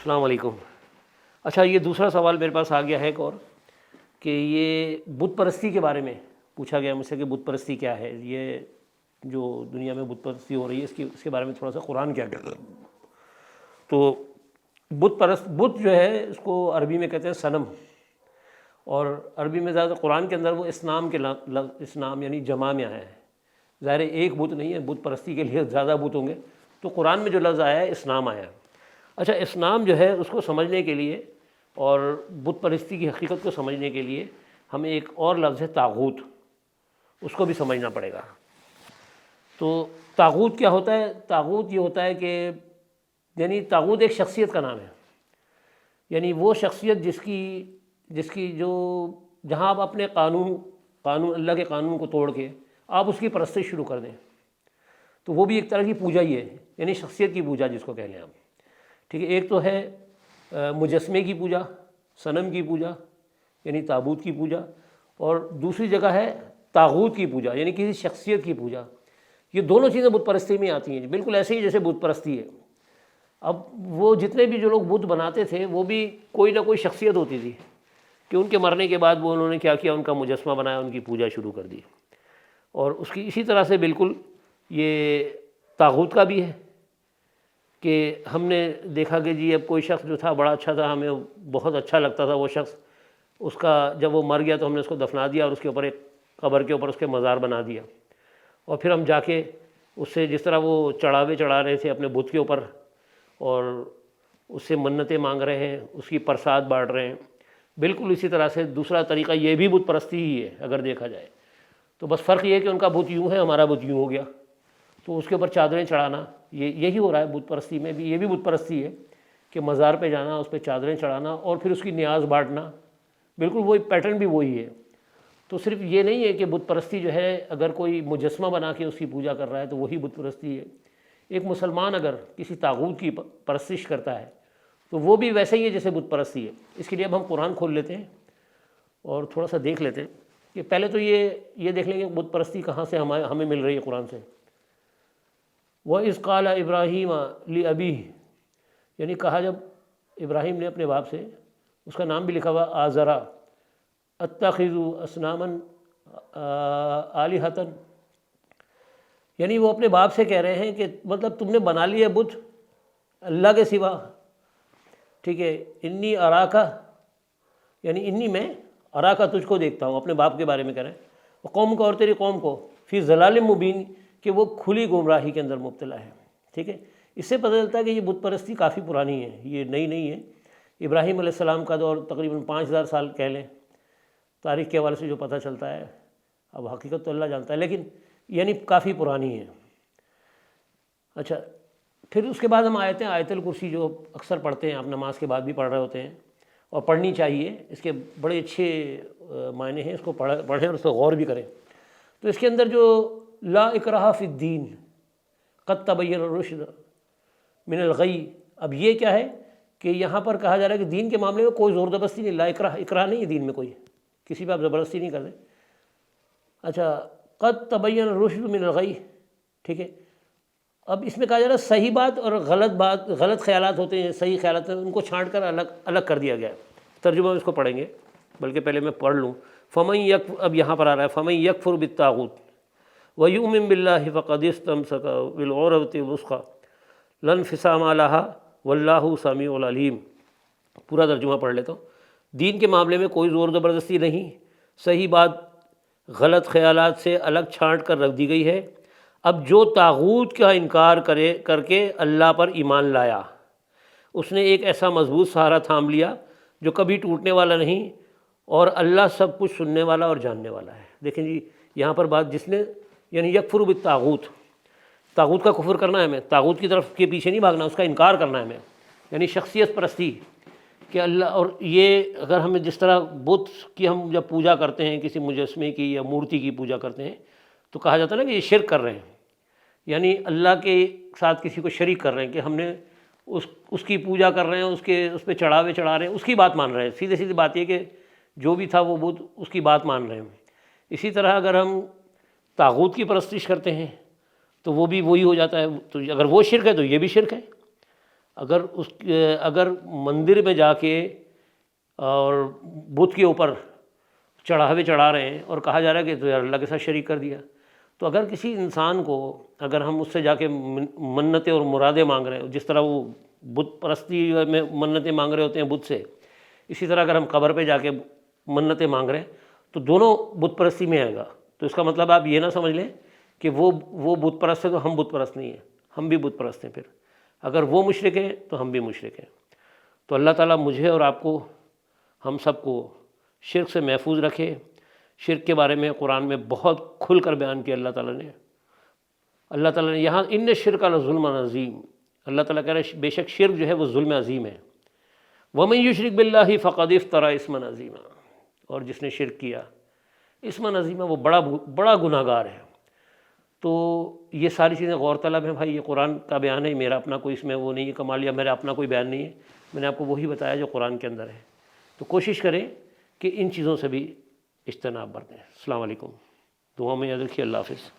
السلام علیکم۔ اچھا، یہ دوسرا سوال میرے پاس آ گیا ہے ایک اور، کہ یہ بت پرستی کے بارے میں پوچھا گیا مجھ سے کہ بت پرستی کیا ہے، یہ جو دنیا میں بت پرستی ہو رہی ہے اس کے بارے میں تھوڑا سا قرآن کیا کہتا ہے۔ تو بت جو ہے اس کو عربی میں کہتے ہیں صنم، اور عربی میں زیادہ قرآن کے اندر وہ اسنام کے لفظ، اسنام یعنی جمع میں آیا ہے۔ ظاہر ہے ایک بت نہیں ہے، بت پرستی کے لیے زیادہ بت ہوں گے، تو قرآن میں جو لفظ آیا ہے اسنام آیا ہے۔ اچھا، اسنام جو ہے اس کو سمجھنے کے لیے اور بت پرستی کی حقیقت کو سمجھنے کے لیے ہمیں ایک اور لفظ ہے طاغوت، اس کو بھی سمجھنا پڑے گا۔ تو طاغوت کیا ہوتا ہے؟ طاغوت یہ ہوتا ہے کہ یعنی طاغوت ایک شخصیت کا نام ہے، یعنی وہ شخصیت جس کی جو جہاں آپ اپنے قانون اللہ کے قانون کو توڑ کے آپ اس کی پرستش شروع کر دیں، تو وہ بھی ایک طرح کی پوجا ہی ہے، یعنی شخصیت کی پوجا جس کو کہہ لیں آپ۔ ٹھیک ہے، ایک تو ہے مجسمے کی پوجا، صنم کی پوجا یعنی تابوت کی پوجا، اور دوسری جگہ ہے طاغوت کی پوجا یعنی کسی شخصیت کی پوجا۔ یہ دونوں چیزیں بت پرستی میں آتی ہیں، بالکل ایسے ہی جیسے بت پرستی ہے۔ اب وہ جتنے بھی جو لوگ بت بناتے تھے وہ بھی کوئی نہ کوئی شخصیت ہوتی تھی کہ ان کے مرنے کے بعد وہ انہوں نے کیا کیا، ان کا مجسمہ بنایا، ان کی پوجا شروع کر دی۔ اور اس کی اسی طرح سے بالکل یہ طاغوت کا بھی ہے کہ ہم نے دیکھا کہ جی اب کوئی شخص جو تھا بڑا اچھا تھا، ہمیں بہت اچھا لگتا تھا وہ شخص، اس کا جب وہ مر گیا تو ہم نے اس کو دفنا دیا اور اس کے اوپر ایک قبر کے اوپر اس کے مزار بنا دیا، اور پھر ہم جا کے اس سے جس طرح وہ چڑھاوے چڑھا رہے تھے اپنے بت کے اوپر اور اس سے منتیں مانگ رہے ہیں، اس کی پرساد بانٹ رہے ہیں، بالکل اسی طرح سے دوسرا طریقہ یہ بھی بت پرستی ہی ہے اگر دیکھا جائے تو۔ بس فرق یہ ہے کہ ان کا بت یوں ہے، ہمارا بت یوں ہو گیا، تو اس کے اوپر چادریں چڑھانا یہی ہو رہا ہے بت پرستی میں بھی۔ یہ بھی بت پرستی ہے کہ مزار پہ جانا، اس پہ چادریں چڑھانا اور پھر اس کی نیاز بانٹنا، بالکل وہی پیٹرن بھی وہی ہے۔ تو صرف یہ نہیں ہے کہ بت پرستی جو ہے اگر کوئی مجسمہ بنا کے اس کی پوجا کر رہا ہے تو وہی بت پرستی ہے۔ ایک مسلمان اگر کسی طاغوت کی پرستش کرتا ہے تو وہ بھی ویسے ہی ہے جیسے بت پرستی ہے۔ اس کے لیے اب ہم قرآن کھول لیتے ہیں اور تھوڑا سا دیکھ لیتے ہیں کہ پہلے تو یہ دیکھ لیں کہ بت پرستی کہاں سے ہمیں مل رہی ہے قرآن سے۔ وَإِذْ قَالَ إِبْرَاهِيمَ لِأَبِيهِ، یعنی کہا جب ابراہیم نے اپنے باپ سے، اس کا نام بھی لکھا ہوا آزرا، اتخذوا اصناما آلہۃ، یعنی وہ اپنے باپ سے کہہ رہے ہیں کہ مطلب تم نے بنا لیا بت اللہ کے سوا۔ ٹھیک ہے، انی اراکا، یعنی انی میں اراکا تجھ کو دیکھتا ہوں، اپنے باپ کے بارے میں کہہ رہے ہیں، قوم کو اور تیری قوم کو فی ضلال مبین، کہ وہ کھلی گمراہی کے اندر مبتلا ہے۔ ٹھیک ہے، اس سے پتہ چلتا ہے کہ یہ بت پرستی کافی پرانی ہے، یہ نئی نہیں ہے۔ ابراہیم علیہ السلام کا دور تقریباً 5000 سال کہہ لیں، تاریخ کے حوالے سے جو پتہ چلتا ہے، اب حقیقت تو اللہ جانتا ہے، لیکن یعنی کافی پرانی ہے۔ اچھا، پھر اس کے بعد ہم آیت الکرسی جو اکثر پڑھتے ہیں، آپ نماز کے بعد بھی پڑھ رہے ہوتے ہیں اور پڑھنی چاہیے، اس کے بڑے اچھے معنی ہیں، اس کو پڑھیں اور اس کو غور بھی کریں۔ تو اس کے اندر جو لا اکراہ فی الدین قد تبین الرشد من الغی، اب یہ کیا ہے کہ یہاں پر کہا جا رہا ہے کہ دین کے معاملے میں کوئی زور زبردستی نہیں، لا اکراہ نہیں ہے دین میں، کوئی کسی پہ آپ زبردستی نہیں کر دیں۔ اچھا، قد تبین الرشد من الغی، ٹھیک ہے، اب اس میں کہا جا رہا ہے صحیح بات اور غلط خیالات ہوتے ہیں، صحیح خیالات ہیں، ان کو چھانٹ کر الگ کر دیا گیا ہے۔ ترجمہ اس کو پڑھیں گے، بلکہ پہلے میں پڑھ لوں۔ اب یہاں پر آ رہا ہے فمن یکفر بالطاغوت ویؤمن باللہ فقد استمسک بالعروۃ الوثقی لا انفصام لها واللہ سمیع علیم۔ پورا ترجمہ پڑھ لیتا ہوں۔ دین کے معاملے میں کوئی زور زبردستی نہیں، صحیح بات غلط خیالات سے الگ چھانٹ کر رکھ دی گئی ہے۔ اب جو طاغوت کا انکار کر کے اللہ پر ایمان لایا، اس نے ایک ایسا مضبوط سہارا تھام لیا جو کبھی ٹوٹنے والا نہیں، اور اللہ سب کچھ سننے والا اور جاننے والا ہے۔ دیکھیں جی، یہاں پر بات جس نے یعنی یکفر بالطاغوت، طاغوت کا کفر کرنا ہے ہمیں، طاغوت کی طرف کے پیچھے نہیں بھاگنا، اس کا انکار کرنا ہے ہمیں، یعنی شخصیت پرستی کہ اللہ، اور یہ اگر ہمیں جس طرح بت کی ہم جب پوجا کرتے ہیں، کسی مجسمے کی یا مورتی کی پوجا کرتے ہیں تو کہا جاتا ہے نا کہ یہ شرک کر رہے ہیں، یعنی اللہ کے ساتھ کسی کو شریک کر رہے ہیں، کہ ہم نے اس کی پوجا کر رہے ہیں، اس پہ چڑھاوے چڑھا رہے ہیں، اس کی بات مان رہے ہیں۔ سیدھی بات یہ کہ جو بھی تھا وہ بت اس کی بات مان رہے ہیں۔ اسی طرح اگر ہم طاغوت کی پرستش کرتے ہیں تو وہ بھی وہی ہو جاتا ہے، تو اگر وہ شرک ہے تو یہ بھی شرک ہے۔ اگر مندر میں جا کے اور بت کے اوپر چڑھاوے چڑھا رہے ہیں اور کہا جا رہا ہے کہ تو اللہ کے ساتھ شریک کر دیا، تو اگر کسی انسان کو اگر ہم اس سے جا کے منتیں اور مرادیں مانگ رہے ہیں، جس طرح وہ بت پرستی میں منتیں مانگ رہے ہوتے ہیں بت سے، اسی طرح اگر ہم قبر پہ جا کے منتیں مانگ رہے ہیں تو دونوں بت پرستی میں آئے گا. تو اس کا مطلب آپ یہ نہ سمجھ لیں کہ وہ بت پرست ہے تو ہم بت پرست نہیں ہیں، ہم بھی بت پرست ہیں. پھر اگر وہ مشرک ہیں تو ہم بھی مشرک ہیں. تو اللہ تعالیٰ مجھے اور آپ کو، ہم سب کو شرک سے محفوظ رکھے. شرک کے بارے میں قرآن میں بہت کھل کر بیان کیا اللہ تعالیٰ نے یہاں ان شرک لظلم عظیم. اللہ تعالیٰ کہہ رہے ہیں بے شک شرک جو ہے وہ ظلم عظیم ہے. ومن یشرک باللہ فقد افتری اثما عظیما، اور جس نے شرک کیا اثما عظیما، وہ بڑا گناہ گار ہے. تو یہ ساری چیزیں غور طلب ہیں بھائی. یہ قرآن کا بیان ہے، میرا اپنا کوئی اس میں وہ نہیں ہے کمال، یا میرا اپنا کوئی بیان نہیں ہے. میں نے آپ کو وہی بتایا جو قرآن کے اندر ہے. تو کوشش کریں کہ ان چیزوں سے بھی اجتناب برتیں. السلام علیکم. دعا میں یاد رکھیے. اللہ حافظ.